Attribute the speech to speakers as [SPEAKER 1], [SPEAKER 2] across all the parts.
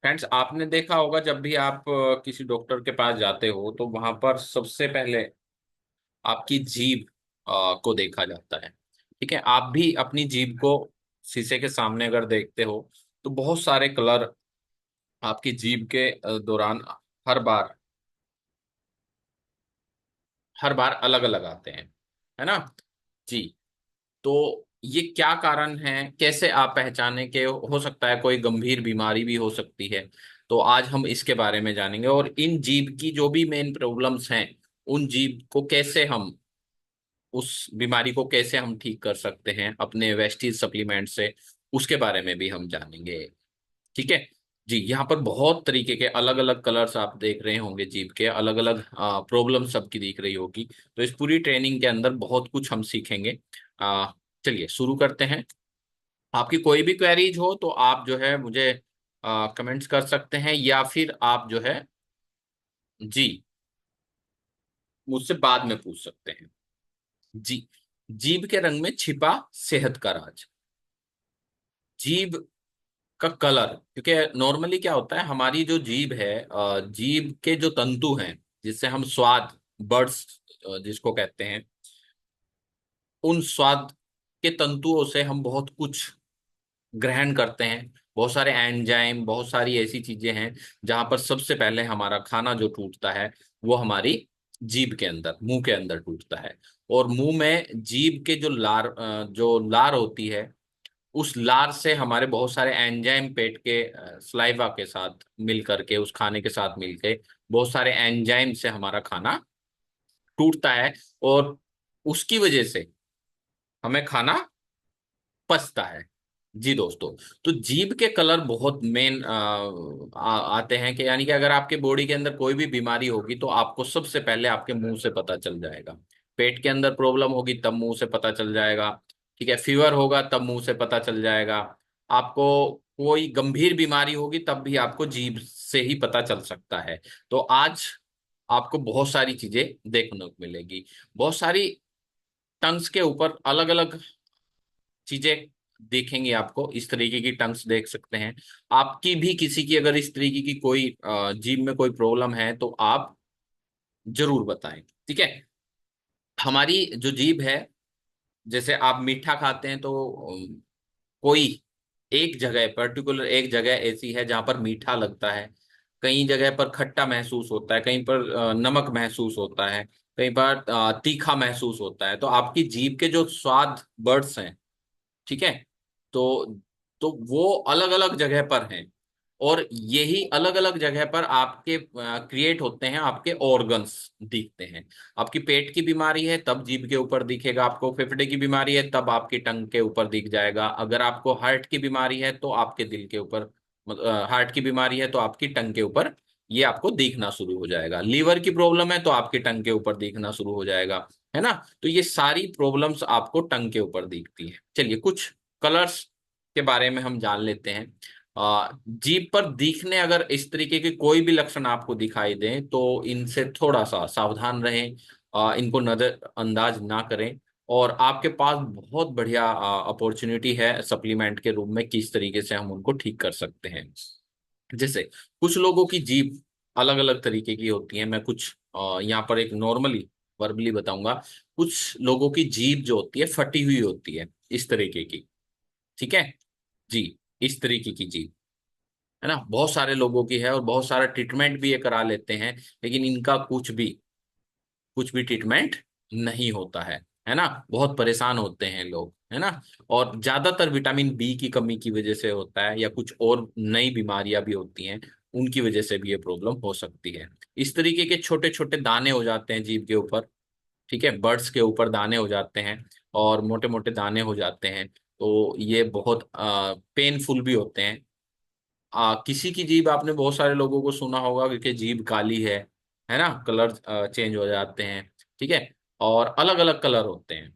[SPEAKER 1] Friends, आपने देखा होगा जब भी आप किसी डॉक्टर के पास जाते हो तो वहां पर सबसे पहले आपकी जीभ को देखा जाता है। ठीक है, आप भी अपनी जीभ को शीशे के सामने अगर देखते हो तो बहुत सारे कलर आपकी जीभ के दौरान हर बार हर बार अलग अलग आते हैं, है ना। जी। तो ये क्या कारण है, कैसे आप पहचाने के, हो सकता है कोई गंभीर बीमारी भी हो सकती है। तो आज हम इसके बारे में जानेंगे और इन जीभ की जो भी मेन प्रॉब्लम्स हैं, उन जीभ को कैसे हम, उस बीमारी को कैसे हम ठीक कर सकते हैं अपने वेस्टीज सप्लीमेंट से, उसके बारे में भी हम जानेंगे। ठीक है। जी, यहाँ पर बहुत तरीके के अलग अलग कलर्स आप देख रहे होंगे, जीभ के अलग अलग प्रॉब्लम सबकी दिख रही होगी। तो इस पूरी ट्रेनिंग के अंदर बहुत कुछ हम सीखेंगे। आ, चलिए शुरू करते हैं। आपकी कोई भी क्वेरीज हो तो आप जो है मुझे कमेंट्स कर सकते हैं, या फिर आप जो है जी मुझसे बाद में पूछ सकते हैं। जी। जीभ के रंग में छिपा सेहत का राज। जीभ का कलर, क्योंकि नॉर्मली क्या होता है, हमारी जो जीभ है, जीभ के जो तंतु हैं जिससे हम स्वाद, बर्ड्स जिसको कहते हैं, उन स्वाद के तंतुओं से हम बहुत कुछ ग्रहण करते हैं। बहुत सारे एंजाइम, बहुत सारी ऐसी चीजें हैं जहां पर सबसे पहले हमारा खाना जो टूटता है वो हमारी जीभ के अंदर, मुंह के अंदर टूटता है। और मुंह में जीभ के जो लार होती है, उस लार से हमारे बहुत सारे एंजाइम पेट के सलाइवा के साथ मिल करके, उस खाने के साथ मिलके बहुत सारे एंजाइम से हमारा खाना टूटता है। और उसकी वजह से हमें खाना पचता है। जी दोस्तों, तो जीभ के कलर बहुत मेन आते हैं, कि यानी कि अगर आपके बॉडी के अंदर कोई भी बीमारी होगी तो आपको सबसे पहले आपके मुंह से पता चल जाएगा। पेट के अंदर प्रॉब्लम होगी तब मुंह से पता चल जाएगा। ठीक है, फीवर होगा तब मुंह से पता चल जाएगा। आपको कोई गंभीर बीमारी होगी तब भी आपको जीभ से ही पता चल सकता है। तो आज आपको बहुत सारी चीजें देखने को मिलेगी। बहुत सारी टंग्स के ऊपर अलग अलग चीजें देखेंगे। आपको इस तरीके की टंग्स देख सकते हैं। आपकी भी किसी की अगर इस तरीके की कोई जीभ में कोई प्रॉब्लम है तो आप जरूर बताएं। ठीक है। हमारी जो जीभ है, जैसे आप मीठा खाते हैं तो कोई एक जगह, पर्टिकुलर एक जगह ऐसी है जहां पर मीठा लगता है, कई जगह पर खट्टा महसूस होता है, कहीं पर नमक महसूस होता है, कहीं पर तीखा महसूस होता है। तो आपकी जीभ के जो स्वाद बर्ड्स हैं, ठीक है, तो वो अलग अलग जगह पर हैं। और यही अलग अलग जगह पर आपके क्रिएट होते हैं, आपके ऑर्गन्स दिखते हैं। आपकी पेट की बीमारी है तब जीभ के ऊपर दिखेगा, आपको फेफड़े की बीमारी है तब आपकी टंग के ऊपर दिख जाएगा, अगर आपको हार्ट की बीमारी है तो आपके दिल के ऊपर, हार्ट की बीमारी है तो आपकी टंग के ऊपर ये आपको दिखना शुरू हो जाएगा, लीवर की प्रॉब्लम है तो आपकी टंग के ऊपर दिखना शुरू हो जाएगा, है ना। तो ये सारी प्रॉब्लम्स आपको टंग के ऊपर दिखती है। चलिए कुछ कलर्स के बारे में हम जान लेते हैं। जीभ पर दिखने अगर इस तरीके के कोई भी लक्षण आपको दिखाई दें तो इनसे थोड़ा सा सावधान रहें, इनको नजरअंदाज ना करें। और आपके पास बहुत बढ़िया अपॉर्चुनिटी है सप्लीमेंट के रूप में, किस तरीके से हम उनको ठीक कर सकते हैं। जैसे कुछ लोगों की जीभ अलग अलग तरीके की होती है। मैं कुछ यहाँ पर एक नॉर्मली वर्बली बताऊंगा। कुछ लोगों की जीभ जो होती है फटी हुई होती है, इस तरीके की। ठीक है। जी, इस तरीके की जीभ, है ना, बहुत सारे लोगों की है और बहुत सारा ट्रीटमेंट भी ये करा लेते हैं, लेकिन इनका कुछ भी ट्रीटमेंट नहीं होता है ना। बहुत परेशान होते हैं लोग, है ना। और ज्यादातर विटामिन बी की कमी की वजह से होता है, या कुछ और नई बीमारियां भी होती हैं, उनकी वजह से भी ये प्रॉब्लम हो सकती है। इस तरीके के छोटे छोटे दाने हो जाते हैं जीभ के ऊपर। ठीक है, बर्ड्स के ऊपर दाने हो जाते हैं और मोटे मोटे दाने हो जाते हैं। तो ये बहुत पेनफुल भी होते हैं। किसी की जीभ, आपने बहुत सारे लोगों को सुना होगा कि जीभ काली है ना, कलर चेंज हो जाते हैं। ठीक है, और अलग अलग कलर होते हैं।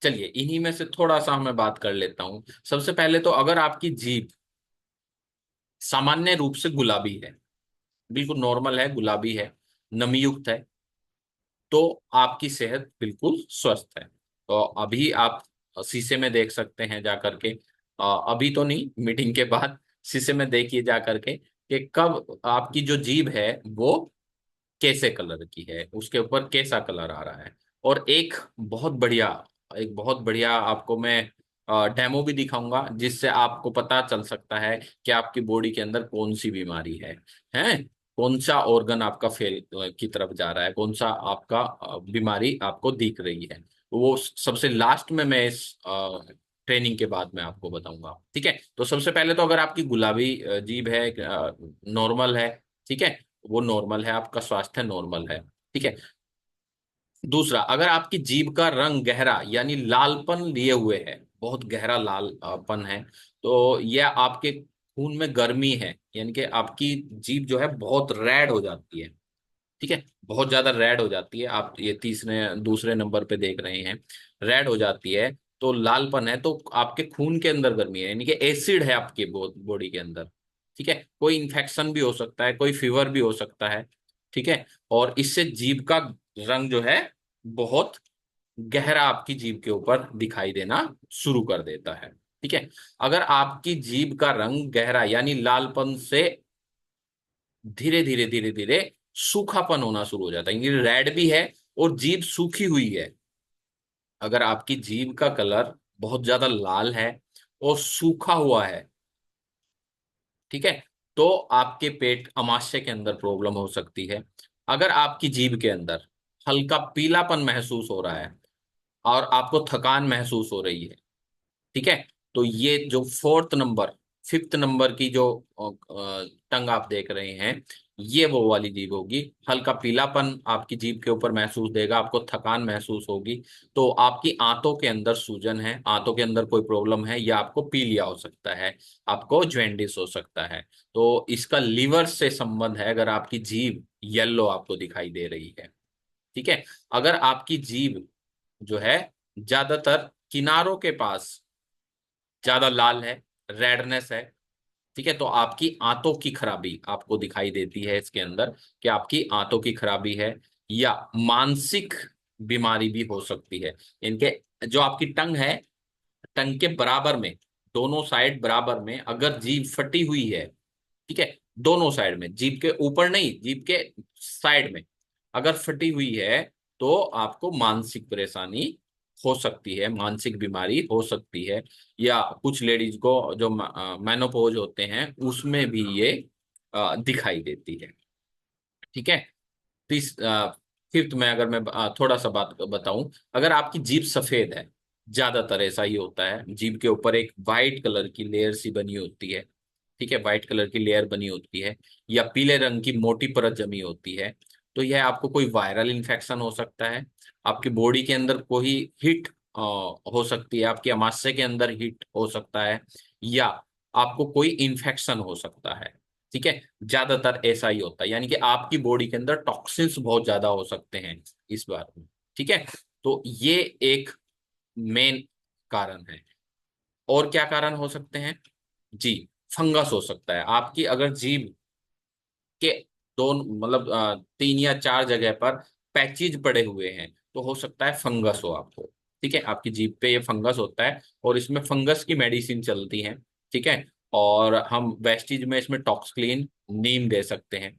[SPEAKER 1] चलिए इन्हीं में से थोड़ा सा मैं बात कर लेता हूँ। सबसे पहले तो अगर आपकी जीभ सामान्य रूप से गुलाबी है, बिल्कुल नॉर्मल है, गुलाबी है, नमीयुक्त है, तो आपकी सेहत बिल्कुल स्वस्थ है। तो अभी आप शीशे में देख सकते हैं जा करके, अभी तो नहीं, मीटिंग के बाद शीशे में देखिए जा करके। कि कब आपकी जो जीभ है वो कैसे कलर की है, उसके ऊपर कैसा कलर आ रहा है। और एक बहुत बढ़िया आपको मैं डेमो भी दिखाऊंगा, जिससे आपको पता चल सकता है कि आपकी बॉडी के अंदर कौन सी बीमारी है कौन सा ऑर्गन आपका फेल की तरफ जा रहा है, कौन सा आपका बीमारी आपको दिख रही है। वो सबसे लास्ट में मैं इस ट्रेनिंग के बाद मैं आपको बताऊंगा। ठीक है, तो सबसे पहले तो अगर आपकी गुलाबी जीभ है, नॉर्मल है, ठीक है, वो नॉर्मल है, आपका स्वास्थ्य नॉर्मल है। ठीक है। दूसरा, अगर आपकी जीभ का रंग गहरा यानी लालपन लिए हुए है, बहुत गहरा लालपन है, तो यह आपके खून में गर्मी है, यानी कि आपकी जीभ जो है बहुत रेड हो जाती है। ठीक है, बहुत ज्यादा रेड हो जाती है, आप ये तीसरे दूसरे नंबर पे देख रहे हैं, रेड हो जाती है, तो लालपन है, तो आपके खून के अंदर गर्मी है, यानी कि एसिड है आपके बॉडी के अंदर। ठीक है, कोई इन्फेक्शन भी हो सकता है, कोई फीवर भी हो सकता है। ठीक है, और इससे जीभ का रंग जो है बहुत गहरा आपकी जीभ के ऊपर दिखाई देना शुरू कर देता है। ठीक है, अगर आपकी जीभ का रंग गहरा यानी लालपन से धीरे धीरे धीरे धीरे सूखापन होना शुरू हो जाता है, ये रेड भी है और जीभ सूखी हुई है। अगर आपकी जीभ का कलर बहुत ज्यादा लाल है और सूखा हुआ है, ठीक है, तो आपके पेट अमाशय के अंदर प्रॉब्लम हो सकती है। अगर आपकी जीभ के अंदर हल्का पीलापन महसूस हो रहा है और आपको थकान महसूस हो रही है, ठीक है, तो ये जो फोर्थ नंबर फिफ्थ नंबर की जो टंग आप देख रहे हैं, ये वो वाली जीभ होगी। हल्का पीलापन आपकी जीभ के ऊपर महसूस देगा, आपको थकान महसूस होगी, तो आपकी आंतों के अंदर सूजन है, आंतों के अंदर कोई प्रॉब्लम है, या आपको पीलिया हो सकता है, आपको ज्वेंडिस हो सकता है। तो इसका लीवर से संबंध है, अगर आपकी जीभ येलो आपको दिखाई दे रही है। ठीक है, अगर आपकी जीभ जो है ज्यादातर किनारों के पास ज्यादा लाल है, रेडनेस है, ठीक है, तो आपकी आंतों की खराबी आपको दिखाई देती है इसके अंदर, कि आपकी आंतों की खराबी है, या मानसिक बीमारी भी हो सकती है। इनके जो आपकी टंग है, टंग के बराबर में, दोनों साइड बराबर में अगर जीभ फटी हुई है, ठीक है, दोनों साइड में, जीभ के ऊपर नहीं, जीभ के साइड में अगर फटी हुई है, तो आपको मानसिक परेशानी हो सकती है, मानसिक बीमारी हो सकती है। या कुछ लेडीज को जो मेनोपॉज होते हैं उसमें भी ये दिखाई देती है। ठीक है, तीस फिफ्थ में अगर मैं थोड़ा सा बात बताऊं, अगर आपकी जीभ सफेद है, ज्यादातर ऐसा ही होता है, जीभ के ऊपर एक वाइट कलर की लेयर सी बनी होती है, ठीक है, व्हाइट कलर की लेयर बनी होती है, या पीले रंग की मोटी परत जमी होती है, तो यह आपको कोई वायरल इन्फेक्शन हो सकता है, आपकी बॉडी के अंदर कोई हीट हो सकती है, आपके अमाशय के अंदर हीट हो सकता है, या आपको कोई इन्फेक्शन हो सकता है। ठीक है, ज्यादातर ऐसा ही होता है, यानी कि आपकी बॉडी के अंदर टॉक्सिन्स बहुत ज्यादा हो सकते हैं इस बार में। ठीक है, तो ये एक मेन कारण है। और क्या कारण हो सकते हैं जी? फंगस हो सकता है आपकी, अगर जीभ के दो मतलब तीन या चार जगह पर पैचेज पड़े हुए हैं, तो हो सकता है फंगस हो आपको। ठीक है, आपकी जीभ पे ये फंगस होता है, और इसमें फंगस की मेडिसिन चलती है। ठीक है, और हम वेस्टीज में इसमें टॉक्सक्लीन, नीम दे सकते हैं।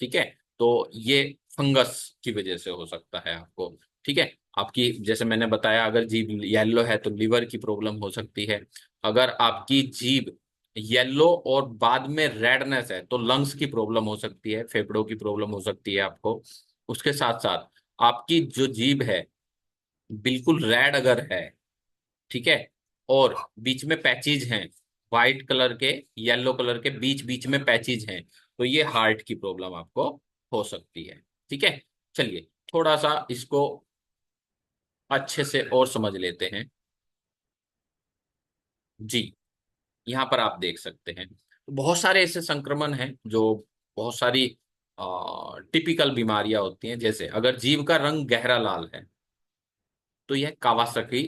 [SPEAKER 1] ठीक है, तो ये फंगस की वजह से हो सकता है आपको। ठीक है, आपकी जैसे मैंने बताया, अगर जीभ येलो है तो लीवर की प्रॉब्लम हो सकती है। अगर आपकी जीभ येलो और बाद में रेडनेस है, तो लंग्स की प्रॉब्लम हो सकती है, फेफड़ों की प्रॉब्लम हो सकती है आपको। उसके साथ साथ आपकी जो जीभ है बिल्कुल रेड अगर है, ठीक है, और बीच में पैचेज हैं, व्हाइट कलर के, येलो कलर के बीच बीच में पैचेज हैं, तो ये हार्ट की प्रॉब्लम आपको हो सकती है। ठीक है, चलिए थोड़ा सा इसको अच्छे से और समझ लेते हैं। जी, यहाँ पर आप देख सकते हैं, बहुत सारे ऐसे संक्रमण हैं जो बहुत सारी टिपिकल बीमारियां होती हैं। जैसे अगर जीभ का रंग गहरा लाल है, तो यह कावासाकी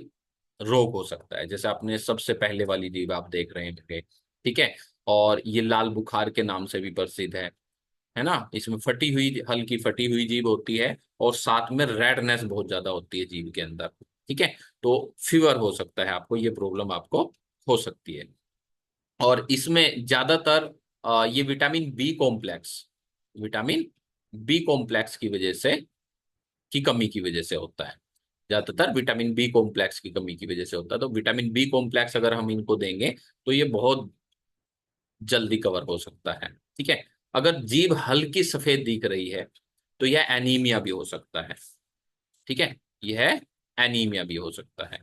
[SPEAKER 1] रोग हो सकता है, जैसे आपने सबसे पहले वाली जीभ आप देख रहे हैं। ठीक है, और ये लाल बुखार के नाम से भी प्रसिद्ध है ना, इसमें फटी हुई, हल्की फटी हुई जीभ होती है, और साथ में रेडनेस बहुत ज्यादा होती है जीभ के अंदर। ठीक है, तो फीवर हो सकता है आपको, ये प्रॉब्लम आपको हो सकती है। और इसमें ज्यादातर ये vitamin B complex, vitamin B complex की वजह से, की कमी की वजह से होता है। ज्यादातर विटामिन बी कॉम्प्लेक्स की कमी की वजह से होता है। तो विटामिन बी कॉम्प्लेक्स अगर हम इनको देंगे तो ये बहुत जल्दी कवर हो सकता है। ठीक है। अगर जीभ हल्की सफेद दिख रही है तो यह एनीमिया भी हो सकता है। ठीक है, यह एनीमिया भी हो सकता है।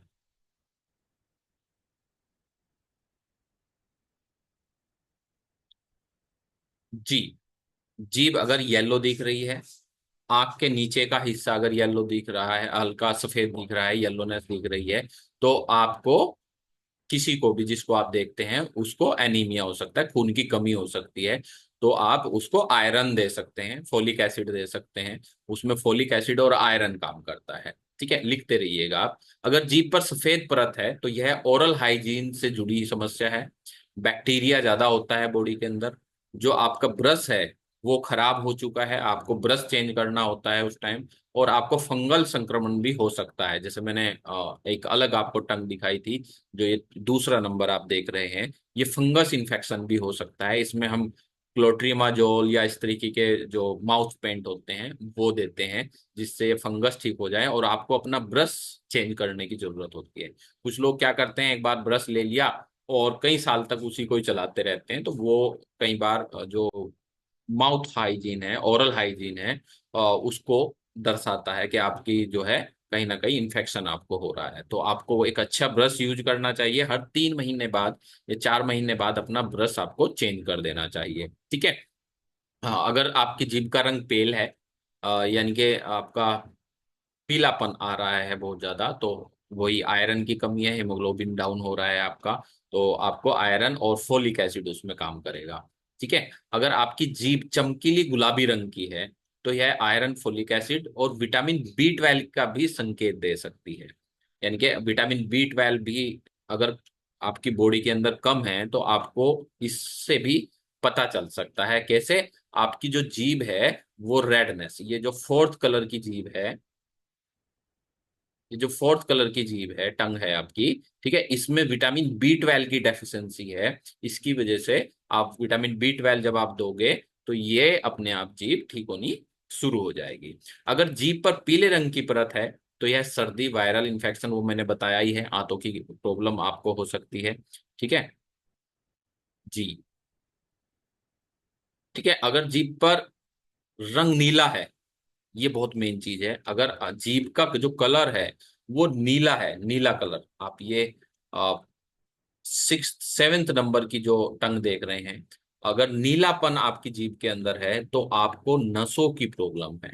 [SPEAKER 1] जी, जीभ अगर येलो दिख रही है, आंख के नीचे का हिस्सा अगर येलो दिख रहा है, हल्का सफेद दिख रहा है, येलोनेस दिख रही है, तो आपको, किसी को भी जिसको आप देखते हैं उसको एनीमिया हो सकता है, खून की कमी हो सकती है। तो आप उसको आयरन दे सकते हैं, फोलिक एसिड दे सकते हैं। उसमें फोलिक एसिड और आयरन काम करता है। ठीक है, लिखते रहिएगा आप। अगर जीभ पर सफेद परत है तो यह ओरल हाइजीन से जुड़ी समस्या है। बैक्टीरिया ज्यादा होता है बॉडी के अंदर। जो आपका ब्रश है वो खराब हो चुका है, आपको ब्रश चेंज करना होता है उस टाइम। और आपको फंगल संक्रमण भी हो सकता है, जैसे मैंने एक अलग आपको टंग दिखाई थी, जो ये दूसरा नंबर आप देख रहे हैं, ये फंगस इन्फेक्शन भी हो सकता है। इसमें हम क्लोट्रिमाजोल या इस तरीके के जो माउथ पेंट होते हैं वो देते हैं, जिससे ये फंगस ठीक हो जाए। और आपको अपना ब्रश चेंज करने की जरूरत होती है। कुछ लोग क्या करते हैं, एक बार ब्रश ले लिया और कई साल तक उसी को ही चलाते रहते हैं, तो वो कई बार जो माउथ हाइजीन है, ओरल हाइजीन है, उसको दर्शाता है कि आपकी जो है कहीं ना कहीं इन्फेक्शन आपको हो रहा है। तो आपको एक अच्छा ब्रश यूज करना चाहिए। हर 3 महीने बाद या 4 महीने बाद अपना ब्रश आपको चेंज कर देना चाहिए। ठीक है। हाँ, अगर आपकी जीभ का रंग पेल है, यानी कि आपका पीलापन आ रहा है बहुत ज्यादा, तो वही आयरन की कमी है, हेमोग्लोबिन डाउन हो रहा है आपका। तो आपको आयरन और फोलिक एसिड उसमें काम करेगा। ठीक है। अगर आपकी जीभ चमकीली गुलाबी रंग की है तो यह आयरन, फोलिक एसिड और विटामिन बी 12 का भी संकेत दे सकती है। यानी कि विटामिन बी 12 भी अगर आपकी बॉडी के अंदर कम है तो आपको इससे भी पता चल सकता है। कैसे? आपकी जो जीभ है वो रेडनेस, ये जो फोर्थ कलर की जीभ है, ये जो फोर्थ कलर की जीभ है, टंग है आपकी, ठीक है, इसमें विटामिन बी 12 की डेफिशिएंसी है। इसकी वजह से आप विटामिन बी 12 जब आप दोगे तो ये अपने आप जीभ ठीक होनी शुरू हो जाएगी। अगर जीभ पर पीले रंग की परत है तो यह सर्दी, वायरल इन्फेक्शन, वो मैंने बताया ही है, आंतों की प्रॉब्लम आपको हो सकती है। ठीक है जी। ठीक है। अगर जीभ पर रंग नीला है, ये बहुत मेन चीज है। अगर जीभ का जो कलर है वो नीला है, नीला कलर, आप ये 6th 7th नंबर की जो टंग देख रहे हैं, अगर नीलापन आपकी जीभ के अंदर है तो आपको नसों की प्रॉब्लम है।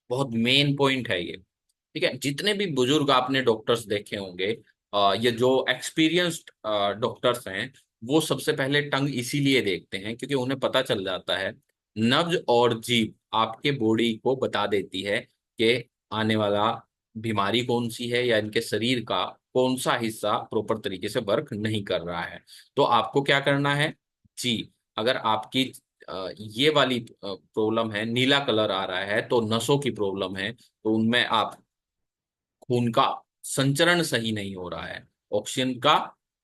[SPEAKER 1] बहुत मेन पॉइंट है ये। ठीक है। जितने भी बुजुर्ग आपने डॉक्टर्स देखे होंगे, ये जो एक्सपीरियंस्ड डॉक्टर्स हैं, वो सबसे पहले टंग इसीलिए देखते हैं क्योंकि उन्हें पता चल जाता है, नब्ज और जीभ आपके बॉडी को बता देती है कि आने वाला बीमारी कौन सी है, या इनके शरीर का कौन सा हिस्सा प्रॉपर तरीके से वर्क नहीं कर रहा है। तो आपको क्या करना है जी, अगर आपकी ये वाली प्रॉब्लम है, नीला कलर आ रहा है, तो नसों की प्रॉब्लम है, तो उनमें आप खून का संचरण सही नहीं हो रहा है, ऑक्सीजन का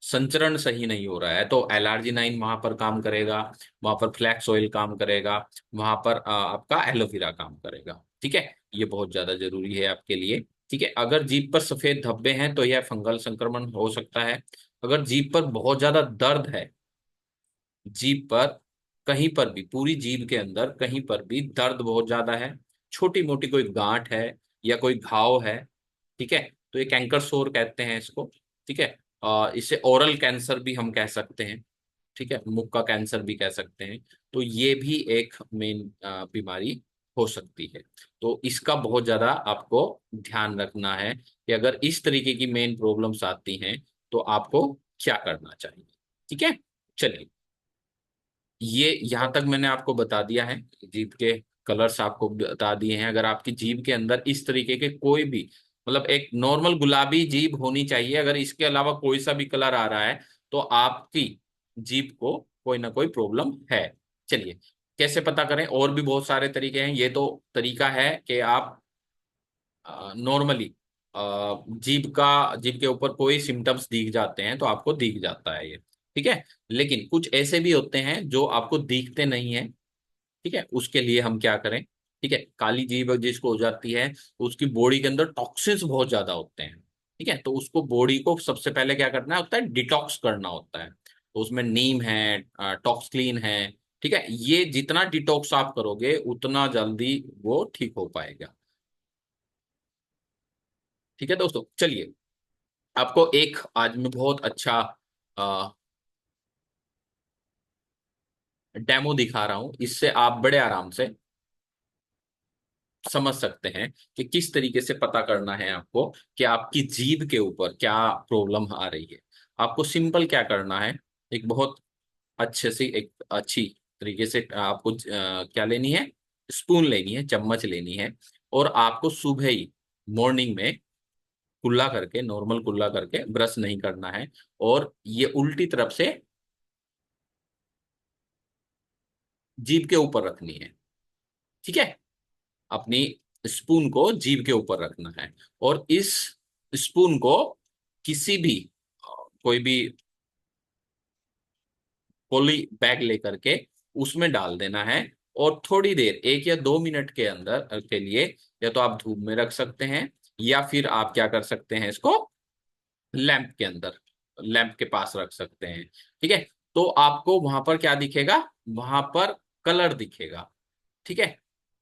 [SPEAKER 1] संचरण सही नहीं हो रहा है, तो L-आर्जिनाइन वहां पर काम करेगा, वहां पर फ्लैक्स ऑयल काम करेगा, वहां पर आपका एलोवेरा काम करेगा। ठीक है, ये बहुत ज्यादा जरूरी है आपके लिए। ठीक है। अगर जीभ पर सफेद धब्बे हैं तो यह फंगल संक्रमण हो सकता है। अगर जीभ पर बहुत ज्यादा दर्द है, जीभ पर कहीं पर भी, पूरी जीभ के अंदर कहीं पर भी दर्द बहुत ज्यादा है, छोटी मोटी कोई गांठ है या कोई घाव है, ठीक है, तो ये कैंकर सोर कहते हैं इसको। ठीक है। इसे ओरल कैंसर भी हम कह सकते हैं। ठीक है, मुख का कैंसर भी कह सकते हैं। तो ये भी एक मेन बीमारी हो सकती है। तो इसका बहुत ज्यादा आपको ध्यान रखना है कि अगर इस तरीके की मेन प्रॉब्लम्स आती हैं तो आपको क्या करना चाहिए। ठीक है। चलिए, ये यहां तक मैंने आपको बता दिया है, जीभ के कलर्स आपको बता दिए हैं। अगर आपकी जीभ के अंदर इस तरीके के कोई भी, मतलब एक नॉर्मल गुलाबी जीभ होनी चाहिए, अगर इसके अलावा कोई सा भी कलर आ रहा है तो आपकी जीभ को कोई ना कोई प्रॉब्लम है। चलिए, कैसे पता करें? और भी बहुत सारे तरीके हैं। ये तो तरीका है कि आप नॉर्मली जीभ के ऊपर कोई सिम्टम्स दिख जाते हैं तो आपको दिख जाता है ये। ठीक है। लेकिन कुछ ऐसे भी होते हैं जो आपको दिखते नहीं है। ठीक है, उसके लिए हम क्या करें? ठीक है, काली जीभ जिसको हो जाती है, उसकी बॉडी के अंदर टॉक्सिन्स बहुत ज्यादा होते हैं। ठीक है, तो उसको बॉडी को सबसे पहले क्या करना होता है? डिटॉक्स करना होता है। तो उसमें नीम है, टॉक्स क्लीन है। ठीक है, ये जितना डिटॉक्स आप करोगे उतना जल्दी वो ठीक हो पाएगा। ठीक है दोस्तों, चलिए आपको एक आज मैं बहुत अच्छा डेमो दिखा रहा हूं। इससे आप बड़े आराम से समझ सकते हैं कि किस तरीके से पता करना है आपको कि आपकी जीभ के ऊपर क्या प्रॉब्लम आ रही है। आपको सिंपल क्या करना है, एक बहुत अच्छे से, एक अच्छी तरीके से आपको क्या लेनी है? स्पून लेनी है, चम्मच लेनी है। और आपको सुबह ही मॉर्निंग में कुल्ला करके, नॉर्मल कुल्ला करके, ब्रश नहीं करना है। और ये उल्टी तरफ से जीभ के ऊपर रखनी है। ठीक है, अपनी स्पून को जीभ के ऊपर रखना है। और इस स्पून को किसी भी कोई भी पॉली बैग लेकर के उसमें डाल देना है। और थोड़ी देर, 1 या 2 मिनट के अंदर के लिए, या तो आप धूप में रख सकते हैं, या फिर आप क्या कर सकते हैं, इसको लैंप के अंदर, लैंप के पास रख सकते हैं। ठीक है, तो आपको वहां पर क्या दिखेगा? वहां पर कलर दिखेगा। ठीक है,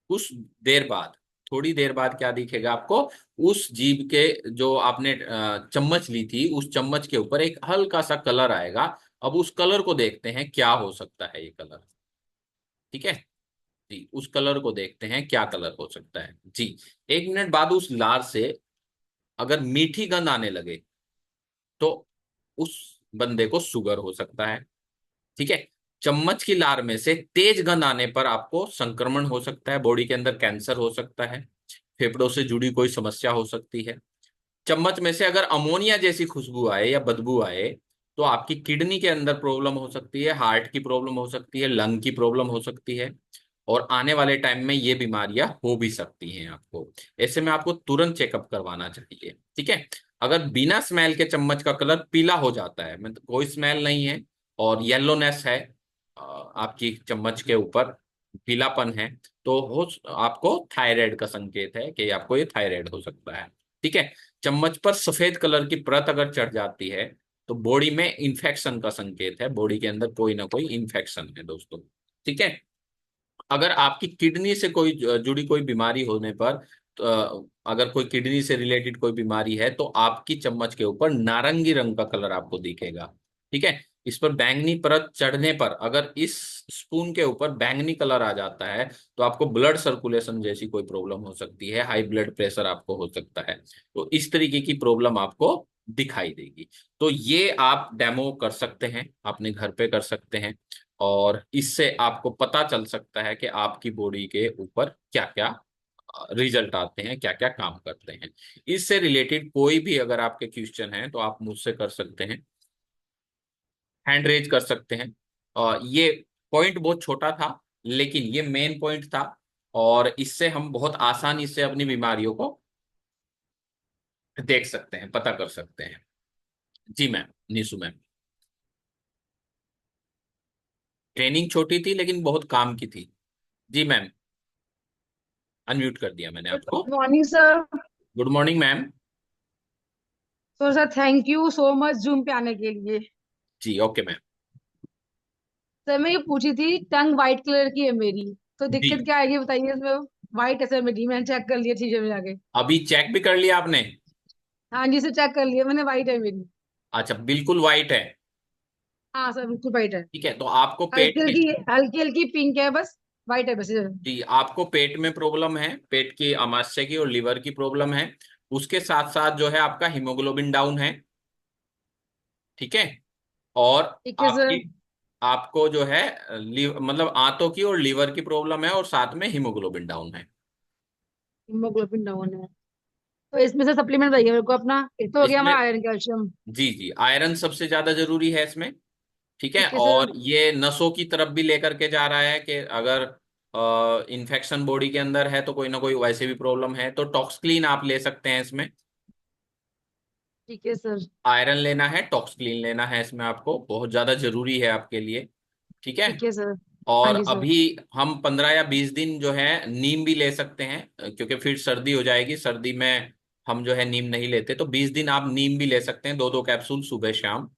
[SPEAKER 1] कुछ देर बाद, थोड़ी देर बाद क्या दिखेगा आपको? उस जीभ के, जो आपने चम्मच ली थी, उस चम्मच के ऊपर एक हल्का सा कलर आएगा। अब उस कलर को देखते हैं क्या हो सकता है ये कलर। ठीक है जी, उस कलर को देखते हैं क्या कलर हो सकता है जी। 1 मिनट बाद उस लार से अगर मीठी गंध आने लगे तो उस बंदे को शुगर हो सकता है। ठीक है, चम्मच की लार में से तेज गंध आने पर आपको संक्रमण हो सकता है, बॉडी के अंदर कैंसर हो सकता है, फेफड़ों से जुड़ी कोई समस्या हो सकती है। चम्मच में से अगर अमोनिया जैसी खुशबू आए या बदबू आए तो आपकी किडनी के अंदर प्रॉब्लम हो सकती है, हार्ट की प्रॉब्लम हो सकती है, लंग की प्रॉब्लम हो सकती है। और आने वाले टाइम में ये बीमारियां हो भी सकती हैं आपको। ऐसे में आपको तुरंत चेकअप करवाना चाहिए। ठीक है, अगर बिना स्मेल के चम्मच का कलर पीला हो जाता है, मतलब कोई स्मेल नहीं है और येलोनेस है आपकी चम्मच के ऊपर, पीलापन है, तो हो आपको थायराइड का संकेत है कि आपको ये थायराइड हो सकता है। ठीक है, चम्मच पर सफेद कलर की परत अगर चढ़ जाती है तो बॉडी में इंफेक्शन का संकेत है, बॉडी के अंदर कोई ना कोई इंफेक्शन है दोस्तों। ठीक है, अगर आपकी किडनी से कोई जुड़ी कोई बीमारी होने पर, तो अगर कोई किडनी से रिलेटेड कोई बीमारी है तो आपकी चम्मच के ऊपर नारंगी रंग का कलर आपको दिखेगा। ठीक है, इस पर बैंगनी परत चढ़ने पर, अगर इस स्पून के ऊपर बैंगनी कलर आ जाता है तो आपको ब्लड सर्कुलेशन जैसी कोई प्रॉब्लम हो सकती है, हाई ब्लड प्रेशर आपको हो सकता है। तो इस तरीके की प्रॉब्लम आपको दिखाई देगी। तो ये आप डेमो कर सकते हैं, अपने घर पे कर सकते हैं। और इससे आपको पता चल सकता है कि आपकी बॉडी के ऊपर क्या क्या रिजल्ट आते हैं, क्या क्या काम करते हैं। इससे रिलेटेड कोई भी अगर आपके क्वेश्चन हैं तो आप मुझसे कर सकते हैं, हैंड रेज कर सकते हैं। ये पॉइंट बहुत छोटा था लेकिन ये मेन पॉइंट था। और इससे हम बहुत आसानी से अपनी बीमारियों को देख सकते हैं, पता कर सकते हैं। जी मैम, नीसू मैम। ट्रेनिंग छोटी थी लेकिन बहुत काम की थी। जी मैम, अनम्यूट कर दिया मैंने
[SPEAKER 2] गुड
[SPEAKER 1] आपको।
[SPEAKER 2] Morning sir.
[SPEAKER 1] Good morning ma'am.
[SPEAKER 2] तो sir thank you so much Zoom पे आने के लिए।
[SPEAKER 1] जी ओके मैम।
[SPEAKER 2] सर मैं ये पूछी थी, टंग वाइट कलर की है मेरी, तो
[SPEAKER 1] जी,
[SPEAKER 2] दिक्कत क्या आएगी बताइए इसमें। वाइट है सर मेरी, मैंने चेक कर लिया चीजें में जाके।
[SPEAKER 1] अभी चेक भी कर लिया आपने?
[SPEAKER 2] हाँ जी सर, चेक कर लिया मैंने, वाइट है मेरी।
[SPEAKER 1] अच्छा, बिल्कुल वाइट है।
[SPEAKER 2] हाँ सर, बिल्कुल वाइट है।
[SPEAKER 1] ठीक है, तो आपको पेट
[SPEAKER 2] हल्की
[SPEAKER 1] में,
[SPEAKER 2] हल्की, हल्की हल्की पिंक है बस। वाइट है बस सर।
[SPEAKER 1] जी आपको पेट में प्रॉब्लम है, पेट की अमाशय की और लीवर की प्रॉब्लम है। उसके साथ साथ जो है आपका हीमोग्लोबिन डाउन है। ठीक है, और
[SPEAKER 2] ठीक है
[SPEAKER 1] आपकी,
[SPEAKER 2] सर।
[SPEAKER 1] आपको जो है मतलब आंतों की और लीवर की प्रॉब्लम है और साथ में हीमोग्लोबिन डाउन है।
[SPEAKER 2] हीमोग्लोबिन डाउन है। तो इसमें से सप्लीमेंट बताइए मेरे को अपना। एक तो हो गया
[SPEAKER 1] इसमें,
[SPEAKER 2] हमारा आयरन कैल्शियम।
[SPEAKER 1] जी जी, आयरन सबसे ज्यादा जरूरी है इसमें। ठीक है,
[SPEAKER 2] ठीक है सर।
[SPEAKER 1] और ये नसों की तरफ भी लेकर के जा रहा है कि अगर इन्फेक्शन बॉडी के अंदर है तो कोई ना कोई वैसे भी प्रॉब्लम है, तो टॉक्सक्लीन आप ले सकते हैं इसमें।
[SPEAKER 2] ठीक है सर।
[SPEAKER 1] आयरन लेना है, टॉक्सक्लीन लेना है, इसमें आपको बहुत ज्यादा जरूरी है आपके लिए। ठीक है।
[SPEAKER 2] ठीक है सर। हाँ
[SPEAKER 1] और
[SPEAKER 2] जी सर।
[SPEAKER 1] अभी हम 15 या 20 दिन जो है नीम भी ले सकते हैं, क्योंकि फिर सर्दी हो जाएगी, सर्दी में हम जो है नीम नहीं लेते, तो 20 दिन आप नीम भी ले सकते हैं, 2-2 कैप्सूल सुबह शाम।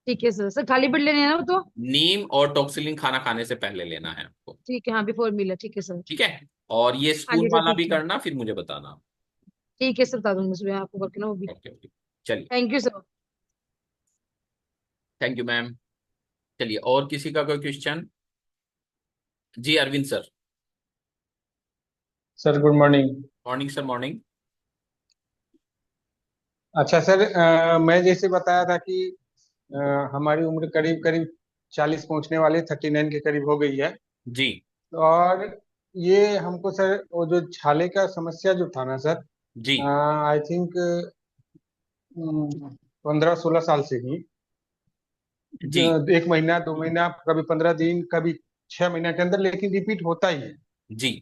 [SPEAKER 2] ठीक है सर। सर खाली पेट लेने हैं ना वो तो?
[SPEAKER 1] नीम और टॉक्सिलिन खाना खाने से पहले लेना है आपको।
[SPEAKER 2] ठीक है, हाँ, बिफोर मील है, ठीक है सर।
[SPEAKER 1] ठीक है। और ये
[SPEAKER 2] हाँ
[SPEAKER 1] स्पून
[SPEAKER 2] जी सर,
[SPEAKER 1] वाला भी
[SPEAKER 2] ठीक है।
[SPEAKER 1] करना, फिर मुझे बताना।
[SPEAKER 2] ठीक है सर, बता दूंगी सुबह आपको करके ना वो भी।
[SPEAKER 1] Okay okay. चलिए।
[SPEAKER 2] Thank you sir.
[SPEAKER 1] Thank you ma'am. चलिए, और किसी का कोई क्वेश्चन? जी Arvind sir.
[SPEAKER 3] Sir good morning.
[SPEAKER 1] Morning sir, morning.
[SPEAKER 3] अच्छा सर, मैं जैसे बताया था कि अ, हमारी उम्र करीब करीब 40 पहुंचने वाली, 39 के करीब हो गई है।
[SPEAKER 1] जी
[SPEAKER 3] और ये हमको सर वो जो छाले का समस्या जो था ना सर,
[SPEAKER 1] जी
[SPEAKER 3] आई थिंक 15-16 साल से ही,
[SPEAKER 1] जी
[SPEAKER 3] एक महीना 2 महीना, कभी 15 दिन, कभी 6 महीना के अंदर, लेकिन रिपीट होता ही है।
[SPEAKER 1] जी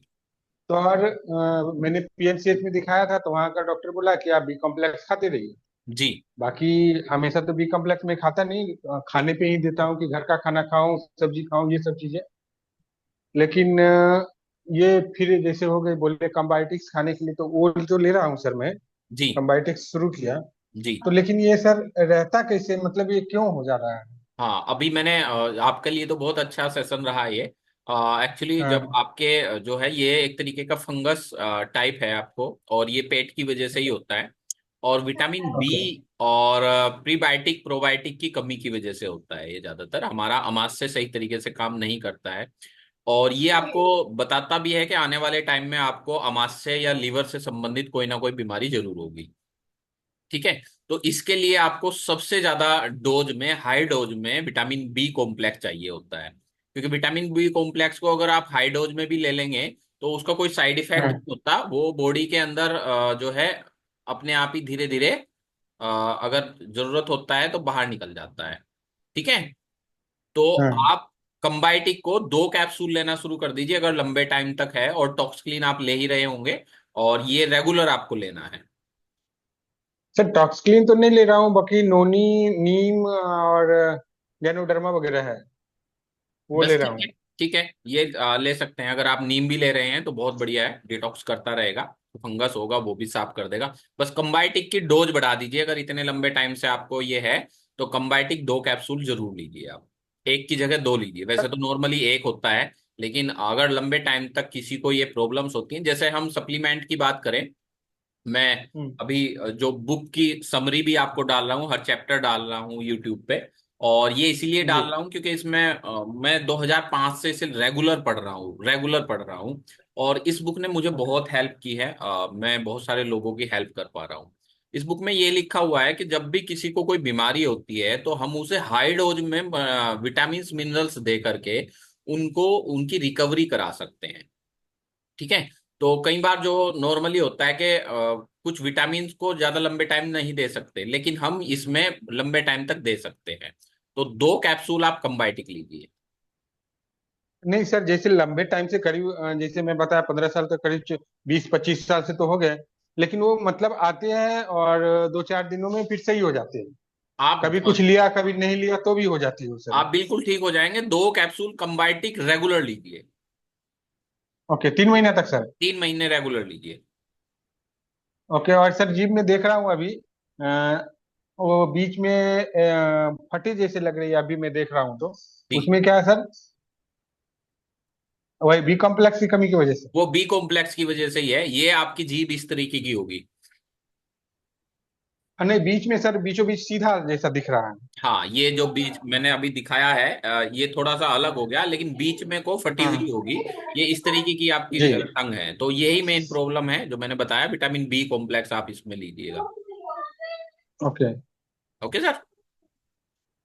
[SPEAKER 3] तो और मैंने पीएमसीएच में दिखाया था, तो वहाँ का डॉक्टर बोला कि आप बी कॉम्प्लेक्स खाते रहिए।
[SPEAKER 1] जी
[SPEAKER 3] बाकी हमेशा तो बी कॉम्प्लेक्स में खाता नहीं, खाने पे ही देता हूँ कि घर का खाना खाऊं, सब्जी खाऊं, ये सब चीजें। लेकिन ये फिर जैसे हो गए, बोले कंबायोटिक्स खाने के लिए, तो वो जो ले रहा हूँ सर मैं,
[SPEAKER 1] जी
[SPEAKER 3] कंबायोटिक्स शुरू किया।
[SPEAKER 1] जी।
[SPEAKER 3] तो लेकिन ये सर रहता कैसे, मतलब ये क्यों हो जा रहा है?
[SPEAKER 1] हाँ, अभी मैंने आपके लिए तो बहुत अच्छा सेशन रहा ये। एक्चुअली जब
[SPEAKER 3] हाँ।
[SPEAKER 1] आपके जो है ये एक तरीके का फंगस टाइप है आपको, और ये पेट की वजह से ही होता है। और विटामिन बी
[SPEAKER 3] ओके।
[SPEAKER 1] और प्रीबायोटिक प्रोबायोटिक की कमी की वजह से होता है ये, ज्यादातर हमारा अमाशय सही तरीके से काम नहीं करता है। और ये आपको बताता भी है कि आने वाले टाइम में आपको अमाशय या लीवर से संबंधित कोई ना कोई बीमारी जरूर होगी। ठीक है। तो इसके लिए आपको सबसे ज्यादा डोज में, हाई डोज में विटामिन बी कॉम्प्लेक्स चाहिए होता है, क्योंकि विटामिन बी कॉम्प्लेक्स को अगर आप हाई डोज में भी ले लेंगे तो उसका कोई साइड इफेक्ट
[SPEAKER 3] हाँ
[SPEAKER 1] नहीं होता, वो बॉडी के अंदर जो है अपने आप ही धीरे धीरे अगर जरूरत होता है तो बाहर निकल जाता है। ठीक है। तो
[SPEAKER 3] हाँ।
[SPEAKER 1] आप कंबाइटिक को 2 कैप्सूल लेना शुरू कर दीजिए अगर लंबे टाइम तक है, और टॉक्सक्लीन आप ले ही रहे होंगे, और ये रेगुलर आपको लेना है।
[SPEAKER 3] सर टॉक्सक्लीन तो नहीं ले रहा हूँ, बाकी नोनी, नीम और गैनोडर्मा वगैरह है, वो
[SPEAKER 1] बस
[SPEAKER 3] ले रहा
[SPEAKER 1] ठीक है।
[SPEAKER 3] हूँ।
[SPEAKER 1] ठीक है, ये ले सकते हैं, अगर आप नीम भी ले रहे हैं तो बहुत बढ़िया है, डिटॉक्स करता रहेगा, तो फंगस होगा वो भी साफ कर देगा। बस कंबाइटिक की डोज बढ़ा दीजिए, अगर इतने लंबे टाइम से आपको ये है तो कंबाइटिक 2 कैप्सूल जरूर लीजिए आप। एक की जगह 2 लीजिए, वैसे तो नॉर्मली एक होता है, लेकिन अगर लंबे टाइम तक किसी को ये प्रॉब्लम्स होती हैं, जैसे हम सप्लीमेंट की बात करें, मैं
[SPEAKER 3] हम्म।
[SPEAKER 1] अभी जो बुक की समरी भी आपको डाल रहा हूँ, हर चैप्टर डाल रहा हूँ यूट्यूब पे। और ये इसीलिए
[SPEAKER 3] जी।
[SPEAKER 1] डाल रहा हूँ क्योंकि इसमें मैं 2005 से इसे रेगुलर पढ़ रहा हूँ। और इस बुक ने मुझे बहुत हेल्प की है, मैं बहुत सारे लोगों की हेल्प कर पा रहा हूँ। इस बुक में ये लिखा हुआ है कि जब भी किसी को कोई बीमारी होती है तो हम उसे हाई डोज में विटामिन मिनरल्स दे करके उनको उनकी रिकवरी करा सकते हैं। ठीक है। तो कई बार जो नॉर्मली होता है कि कुछ विटामिन को ज्यादा लंबे टाइम नहीं दे सकते, लेकिन हम इसमें लंबे टाइम तक दे सकते हैं। तो 2 कैप्सूल आप कंबाइटिक लीजिए।
[SPEAKER 3] नहीं सर, जैसे लंबे टाइम से करीब, जैसे मैं बताया 15 साल तक, करीब 20-25 साल से तो हो गए। लेकिन वो मतलब आते हैं और 2-4 दिनों में फिर सही हो जाते हैं।
[SPEAKER 1] आप
[SPEAKER 3] कभी कुछ लिया, कभी नहीं लिया, तो भी हो जाती है वो सर।
[SPEAKER 1] आप बिल्कुल ठीक हो जाएंगे, 2 कैप्सूल कंबाइटिक रेगुलर लीजिए।
[SPEAKER 3] ओके, 3 महीने तक सर?
[SPEAKER 1] 3 महीने रेगुलर लीजिए।
[SPEAKER 3] ओके। और सर जीभ में देख रहा हूँ अभी, वो बीच में फटे जैसे लग रही है, अभी मैं देख रहा हूँ तो
[SPEAKER 1] जी,
[SPEAKER 3] उसमें क्या है सर? वही बी कॉम्प्लेक्स की कमी की वजह से?
[SPEAKER 1] वो बी कॉम्प्लेक्स की वजह से ही है, ये आपकी जीभ इस तरीके की होगी।
[SPEAKER 3] नहीं, बीच में सर, बीचों बीच सीधा जैसा दिख रहा है।
[SPEAKER 1] हाँ, ये जो बीच मैंने अभी दिखाया है ये थोड़ा सा अलग हो गया, लेकिन बीच में को फटी
[SPEAKER 3] हाँ।
[SPEAKER 1] हुई होगी। ये इस तरीके की आपकी
[SPEAKER 3] जी।
[SPEAKER 1] टंग है, तो यही मेन प्रॉब्लम है जो मैंने बताया, विटामिन बी कॉम्प्लेक्स आप इसमें लीजिएगा।
[SPEAKER 3] Okay.
[SPEAKER 1] Okay sir.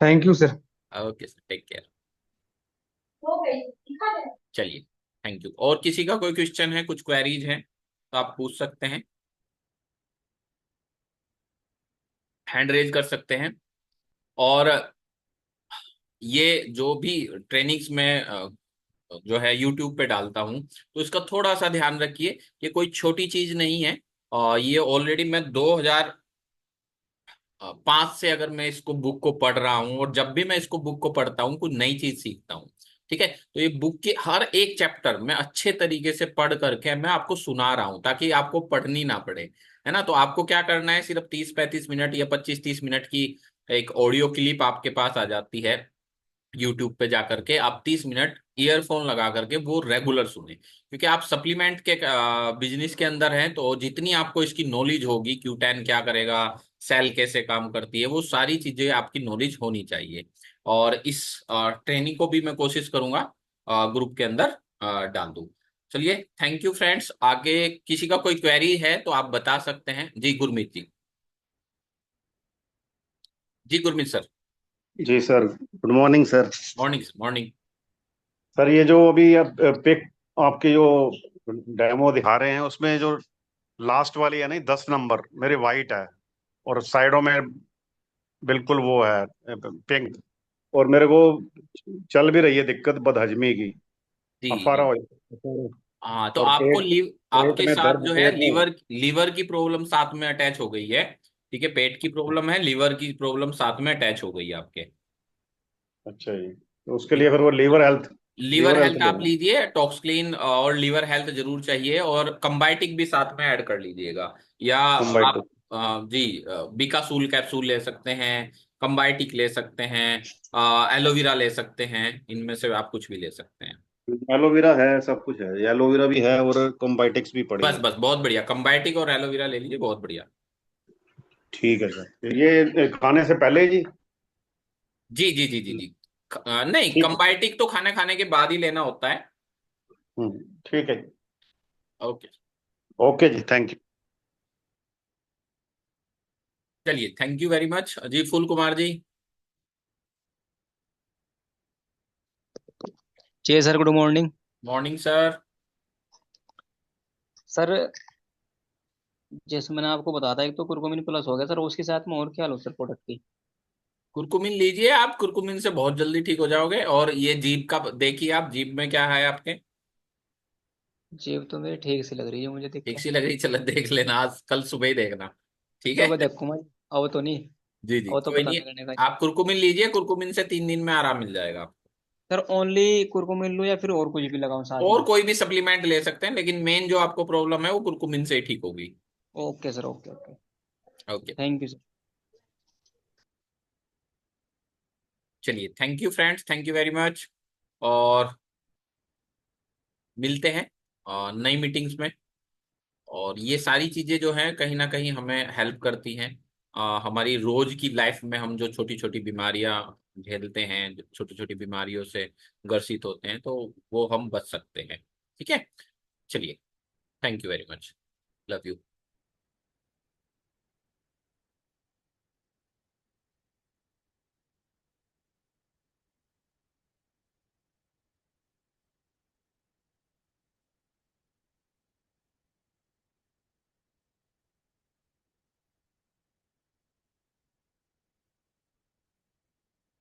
[SPEAKER 3] Thank you sir.
[SPEAKER 1] Okay sir, take care. चलिए, थैंक यू। और किसी का कोई क्वेश्चन है, कुछ क्वेरीज हैं तो आप पूछ सकते हैं, हैंड रेज कर सकते हैं। और ये जो भी ट्रेनिंग्स में जो है यूट्यूब पे डालता हूँ, तो इसका थोड़ा सा ध्यान रखिए, ये कोई छोटी चीज नहीं है। और ये ऑलरेडी मैं पांच से अगर मैं इसको बुक को पढ़ रहा हूँ, और जब भी मैं इसको बुक को पढ़ता हूँ कुछ नई चीज सीखता हूँ। ठीक है, तो ये बुक के हर एक चैप्टर मैं अच्छे तरीके से पढ़ करके मैं आपको सुना रहा हूँ, ताकि आपको पढ़नी ना पड़े। है ना? तो आपको क्या करना है, सिर्फ 30-35 मिनट या 25-30 मिनट की एक ऑडियो क्लिप आपके पास आ जाती है। यूट्यूब पे जा करके आप 30 मिनट ईयरफोन लगा करके वो रेगुलर सुने, क्योंकि आप सप्लीमेंट के बिजनेस के अंदर हैं, तो जितनी आपको इसकी नॉलेज होगी, Q10 क्या करेगा, सेल कैसे काम करती है, वो सारी चीजें आपकी नॉलेज होनी चाहिए। और इस ट्रेनिंग को भी मैं कोशिश करूंगा ग्रुप के अंदर डाल दूं। चलिए, थैंक यू फ्रेंड्स। आगे किसी का कोई क्वेरी है तो आप बता सकते हैं। जी गुरमीत जी। जी गुरमीत सर।
[SPEAKER 4] जी sir, good morning sir.
[SPEAKER 1] Morning morning.
[SPEAKER 4] Sir ये जो अभी आप पिक आपके जो डेमो दिखा रहे हैं उसमें जो लास्ट वाली है नहीं, 10 नंबर मेरी वाइट है और साइडों में बिल्कुल वो है पिंक, और मेरे को चल भी रही है दिक्कत बदहजमी की।
[SPEAKER 1] जी
[SPEAKER 4] अफारा
[SPEAKER 1] जी।
[SPEAKER 4] हो
[SPEAKER 1] हाँ, तो
[SPEAKER 4] और
[SPEAKER 1] आपको
[SPEAKER 4] पेट
[SPEAKER 1] आपके
[SPEAKER 4] में
[SPEAKER 1] साथ
[SPEAKER 4] दर्द
[SPEAKER 1] जो है
[SPEAKER 4] पेट में।
[SPEAKER 1] लीवर लीवर की प्रॉब्लम साथ में अटैच हो गई है। ठीक है, पेट की प्रॉब्लम है, लीवर की प्रॉब्लम साथ में अटैच हो गई है आपके।
[SPEAKER 4] अच्छा जी, तो उसके लिए फिर वो
[SPEAKER 1] लीवर
[SPEAKER 4] लीवर हेल्थ
[SPEAKER 1] हेल्थ आप
[SPEAKER 4] लेना।
[SPEAKER 1] लीजिए, टॉक्सक्लीन और लीवर हेल्थ जरूर चाहिए, और कंबाइटिक भी साथ में ऐड कर लीजिएगा। या
[SPEAKER 4] कंबाइट।
[SPEAKER 1] आप जी बिकासूल कैप्सूल ले सकते हैं, कंबाइटिक ले सकते हैं, एलोवेरा ले सकते हैं, इनमें से आप कुछ भी ले सकते हैं।
[SPEAKER 4] एलोवेरा है, सब कुछ है, एलोवेरा भी है और कंबाइटिक्स भी पड़ी
[SPEAKER 1] बस
[SPEAKER 4] है।
[SPEAKER 1] बस, बहुत बढ़िया, कंबाइटिक और एलोवेरा ले लीजिए, बहुत बढ़िया।
[SPEAKER 4] ठीक है सर, ये खाने से पहले जी।
[SPEAKER 1] जी जी जी जी जी। नहीं,
[SPEAKER 4] ठीक है।
[SPEAKER 1] कंबाइटिक तो खाने खाने के बाद ही लेना होता है।
[SPEAKER 4] ठीक है।
[SPEAKER 1] ओके।
[SPEAKER 4] ओके जी, थैंक यू।
[SPEAKER 1] चलिए, थैंक यू वेरी मच जी। फूल कुमार जी।
[SPEAKER 5] जी sir, good morning.
[SPEAKER 1] Morning sir.
[SPEAKER 5] Sir, जैसे मैंने आपको बताया था, एक तो कुरकुमिन प्लस हो गया सर, उसके साथ में और क्या लो सर प्रोडक्ट की?
[SPEAKER 1] कुरकुमिन लीजिए आप, कुरकुमिन से बहुत जल्दी ठीक हो जाओगे। और ये जीभ का देखिए, आप जीभ में क्या है आपके?
[SPEAKER 5] जेब तो मेरी ठीक से लग रही है मुझे देख
[SPEAKER 1] ठीक
[SPEAKER 5] के।
[SPEAKER 1] सी लग रही? चलो देख लेना, आज कल सुबह ही देखना। ठीक है।
[SPEAKER 5] सुबह देखूँ मैं? अब तो नहीं।
[SPEAKER 1] जी जी,
[SPEAKER 5] अब तो
[SPEAKER 1] कोई
[SPEAKER 5] पता
[SPEAKER 1] नहीं।
[SPEAKER 5] नहीं लगने का।
[SPEAKER 1] आप कुरकुमिन लीजिए, कुरकुमिन से 3 दिन में आराम मिल जाएगा आपको।
[SPEAKER 5] सर ओनली कुरकुमिन लूँ या फिर और कुछ भी लगाऊं साथ
[SPEAKER 1] और
[SPEAKER 5] में?
[SPEAKER 1] कोई भी सप्लीमेंट ले सकते हैं, लेकिन मेन जो आपको प्रॉब्लम है वो कुरकुमिन से ही ठीक होगी।
[SPEAKER 5] Okay sir, okay okay.
[SPEAKER 1] Okay.
[SPEAKER 5] Thank you sir.
[SPEAKER 1] चलिए, thank you friends, thank you very much. और मिलते हैं नई मीटिंग्स में। और ये सारी चीजें जो हैं कहीं ना कहीं हमें हेल्प करती हैं। हमारी रोज की लाइफ में हम जो छोटी छोटी बीमारियां झेलते हैं, छोटी छोटी बीमारियों से ग्रसित होते हैं, तो वो हम बच सकते हैं। ठीक है। चलिए, thank you very much. Love you.